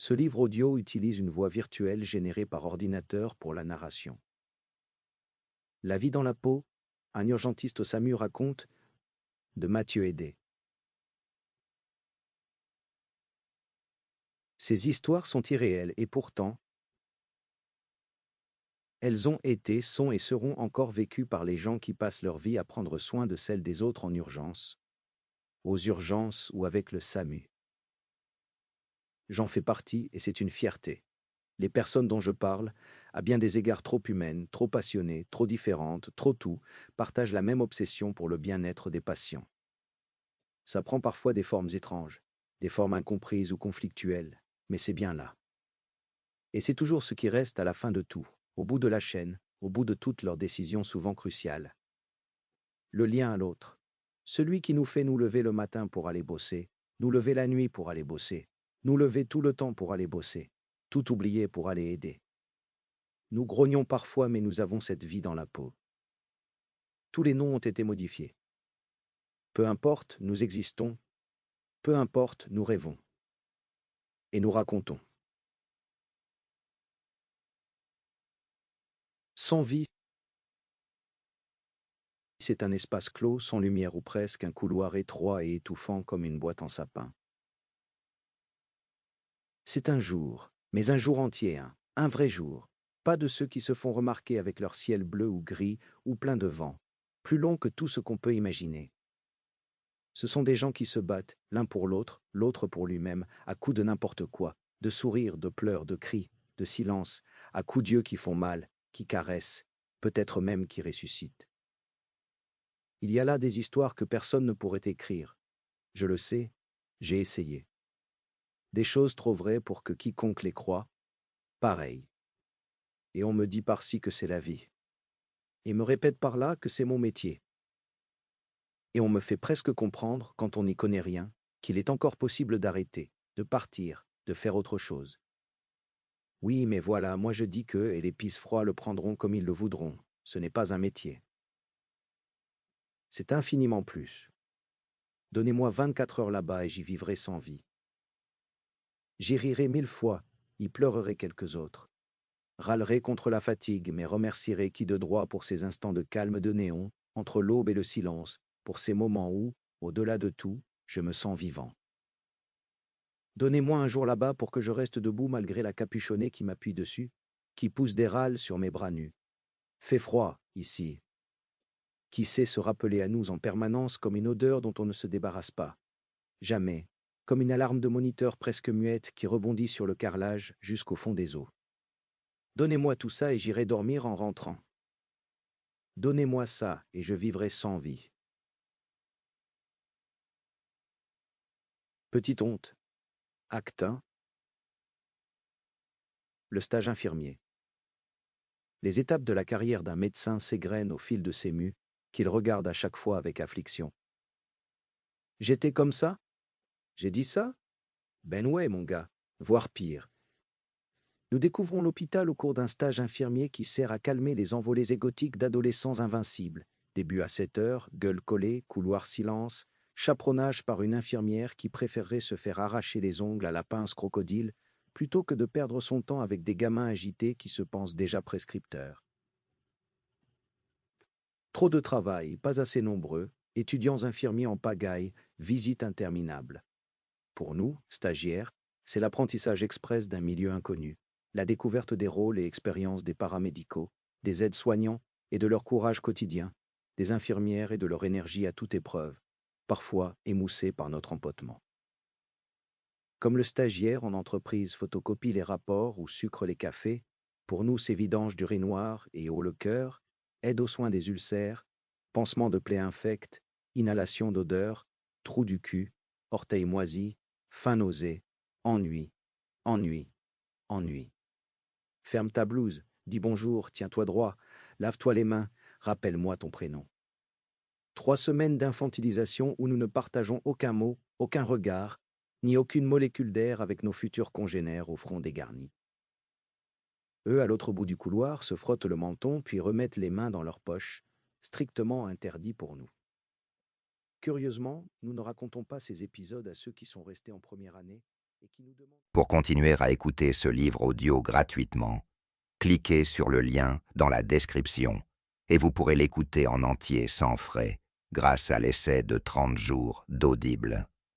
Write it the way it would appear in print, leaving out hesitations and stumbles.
Ce livre audio utilise une voix virtuelle générée par ordinateur pour la narration. La vie dans la peau, un urgentiste au SAMU raconte, de Mathieu Hédé. Ces histoires sont irréelles et pourtant, elles ont été, sont et seront encore vécues par les gens qui passent leur vie à prendre soin de celles des autres en urgence, aux urgences ou avec le SAMU. J'en fais partie et c'est une fierté. Les personnes dont je parle, à bien des égards trop humaines, trop passionnées, trop différentes, trop tout, partagent la même obsession pour le bien-être des patients. Ça prend parfois des formes étranges, des formes incomprises ou conflictuelles, mais c'est bien là. Et c'est toujours ce qui reste à la fin de tout, au bout de la chaîne, au bout de toutes leurs décisions souvent cruciales. Le lien à l'autre. Celui qui nous fait nous lever le matin pour aller bosser, nous lever la nuit pour aller bosser, nous lever tout le temps pour aller bosser, tout oublier pour aller aider. Nous grognons parfois, mais nous avons cette vie dans la peau. Tous les noms ont été modifiés. Peu importe, nous existons. Peu importe, nous rêvons. Et nous racontons. Sans vie, c'est un espace clos, sans lumière ou presque, un couloir étroit et étouffant comme une boîte en sapin. C'est un jour, mais un jour entier, un vrai jour. Pas de ceux qui se font remarquer avec leur ciel bleu ou gris ou plein de vent, plus long que tout ce qu'on peut imaginer. Ce sont des gens qui se battent, l'un pour l'autre, l'autre pour lui-même, à coups de n'importe quoi, de sourires, de pleurs, de cris, de silence, à coups d'yeux qui font mal, qui caressent, peut-être même qui ressuscitent. Il y a là des histoires que personne ne pourrait écrire. Je le sais, j'ai essayé. Des choses trop vraies pour que quiconque les croie, pareil. Et on me dit par-ci que c'est la vie. Et me répète par là que c'est mon métier. Et on me fait presque comprendre, quand on n'y connaît rien, qu'il est encore possible d'arrêter, de partir, de faire autre chose. Oui, mais voilà, moi je dis que, et les pisse froids le prendront comme ils le voudront, ce n'est pas un métier. C'est infiniment plus. Donnez-moi 24 heures là-bas et j'y vivrai sans vie. J'y rirai 1000 fois, y pleurerai quelques autres. Râlerai contre la fatigue, mais remercierai qui de droit pour ces instants de calme de néon, entre l'aube et le silence, pour ces moments où, au-delà de tout, je me sens vivant. Donnez-moi un jour là-bas pour que je reste debout malgré la capuchonnée qui m'appuie dessus, qui pousse des râles sur mes bras nus. Fait froid, ici. Qui sait se rappeler à nous en permanence comme une odeur dont on ne se débarrasse pas. Jamais, comme une alarme de moniteur presque muette qui rebondit sur le carrelage jusqu'au fond des eaux. Donnez-moi tout ça et j'irai dormir en rentrant. Donnez-moi ça et je vivrai sans vie. Petite honte. Acte 1. Le stage infirmier. Les étapes de la carrière d'un médecin s'égrènent au fil de ses mues, qu'il regarde à chaque fois avec affliction. J'étais comme ça? J'ai dit ça? Ben ouais, mon gars, voire pire. Nous découvrons l'hôpital au cours d'un stage infirmier qui sert à calmer les envolées égotiques d'adolescents invincibles. Début à 7 heures, gueule collée, couloir silence, chaperonnage par une infirmière qui préférerait se faire arracher les ongles à la pince crocodile plutôt que de perdre son temps avec des gamins agités qui se pensent déjà prescripteurs. Trop de travail, pas assez nombreux, étudiants infirmiers en pagaille, visite interminable. Pour nous, stagiaires, c'est l'apprentissage express d'un milieu inconnu, la découverte des rôles et expériences des paramédicaux, des aides-soignants et de leur courage quotidien, des infirmières et de leur énergie à toute épreuve, parfois émoussée par notre empotement. Comme le stagiaire en entreprise photocopie les rapports ou sucre les cafés, pour nous c'est vidange d'urinoir et haut le cœur, aide aux soins des ulcères, pansement de plaies infectes, inhalation d'odeurs, trou du cul, orteils moisis, faim nausée, ennui, ennui, ennui. Ferme ta blouse, dis bonjour, tiens-toi droit, lave-toi les mains, rappelle-moi ton prénom. 3 semaines d'infantilisation où nous ne partageons aucun mot, aucun regard, ni aucune molécule d'air avec nos futurs congénères au front dégarni. Eux, à l'autre bout du couloir, se frottent le menton puis remettent les mains dans leurs poches, strictement interdit pour nous. Curieusement, nous ne racontons pas ces épisodes à ceux qui sont restés en première année et qui nous demandent... Pour continuer à écouter ce livre audio gratuitement, cliquez sur le lien dans la description et vous pourrez l'écouter en entier sans frais grâce à l'essai de 30 jours d'Audible.